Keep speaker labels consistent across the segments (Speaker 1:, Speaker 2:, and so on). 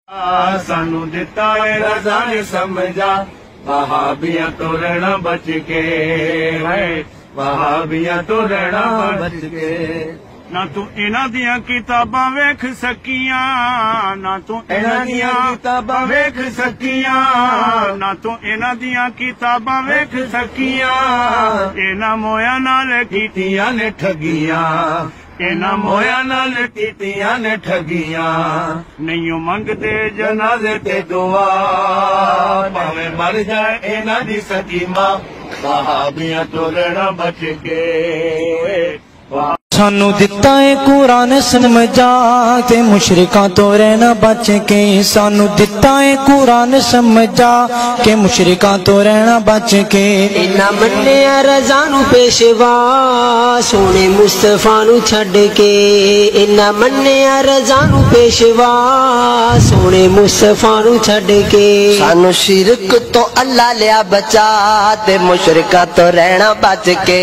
Speaker 1: सानू दिता है रज़ा ने समझा वहाबिया तो रहना बच के है वहाबिया तो रहना बच के ना तू इन्हां दियां किताबां वेख सकियां ना तू इन्हां दियां किताबां वेख सकियां ना तू इन्हां दियां किताबां वेख सकियां इन्हां मोया नाल कीतियां ने ठगियां इन्हां मोया नाल कीतियां ने ठगियां नहीं मंगदे जनाजे ते दुआ भावें मर जाए इन्हां दी सकीमा वहाबियां तो रहना बच के
Speaker 2: सानू दिता है कुरान समझा के मुशरिकां तो रहना बच के सानू दिता है कुरान समझा के मुशरिकां तो रहना बच के
Speaker 3: इन्ना मन्निया रज़ा नू पेशवा सोने मुस्तफा नू छड्ड के इन्ना मन्निया रज़ा नू पेशवा सोने मुस्तफा नू छड्ड के सानू शिरक तो अल्लाह लिया बचा ते मुशरिकां तो रहना बच के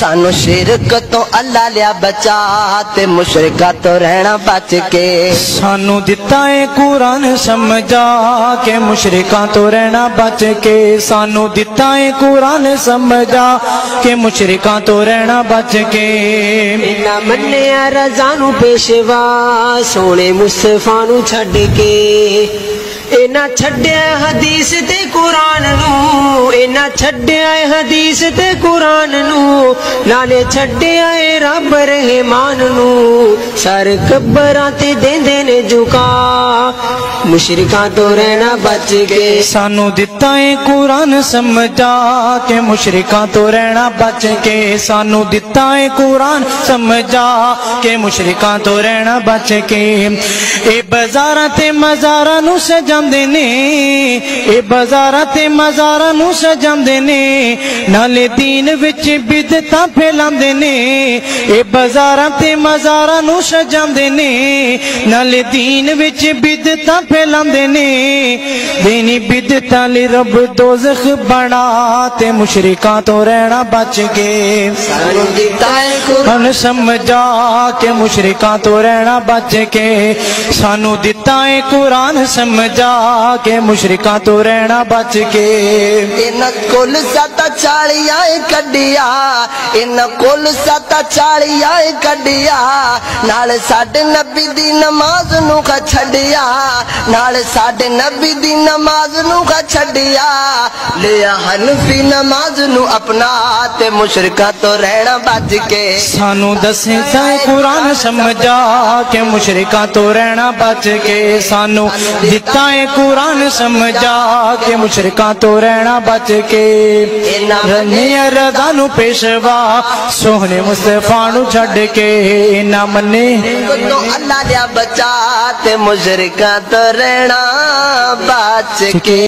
Speaker 3: सानू शिरक तो अल्लाह लिया बचा ते मुशरिका तो रहना बच के
Speaker 2: सानू दिता है कुरान समझा के मुशरिका तो रहना बच के सानू दिता है कुरान समझा के मुशरिका तो रहना बच के
Speaker 3: इन्ना मन्निया रज़ा नू पेशवा सोने मुस्तफा नू छड्ड के इन्ना छड्डिया हदीस ते कुरान नू इन्ना छड्डिया हदीस ते कुरान नू नाले छड्डिया रब रहमान नू सर कब्रां ते देंदे ने झुका मुशरिकां तो रहना बच के
Speaker 2: सानू दिता है कुरान समझा के मुशरिकां तो रहना बच के सानू दिता है कुरान समझा के मुशरिकां तो रहना बच के ए बाजारां ते मज़ारां नू सजांदे ने ए बाजारां ते मज़ारां नू सजांदे ने नाले दीन विच बिदतां फैलांदे ने ए बाजारां ते मज़ारां नू सजांदे ने नाले दीन विच बिदतां फैलांदे ने दीनी बिदतां लई रब दोज़ख बना ते मुशरिकां तो रहना बच के
Speaker 3: सानू दिता है
Speaker 2: कुरान समझा के मुशरिकां तो रहना बच के सानू दिता है कुरान समझा के मुशरिकां तो रहना बच के
Speaker 3: इन कुल 40 कड्डिया इन कुल 40 कड्डिया नाल साडे नबी दी नमाज नू का छड्डिया नाल साडे नबी दी नमाज नू का छड्डिया लिया हनफी नमाज नू अपना ते मुशरिकां तो रहना बच के
Speaker 2: सानू दसे जाए कुरान समझा के मुशरिकां तो रहना बच के सानू दिता है कुरान समझा के मुशरिकां तो रहना बच के रनिया रज़ा नू पेशवा सोहने मुस्तफा नू छड्ड के इन्ना मन्ने
Speaker 3: तो अल्लाह दिया बचा ते मुशरिकां तो रहना बच के।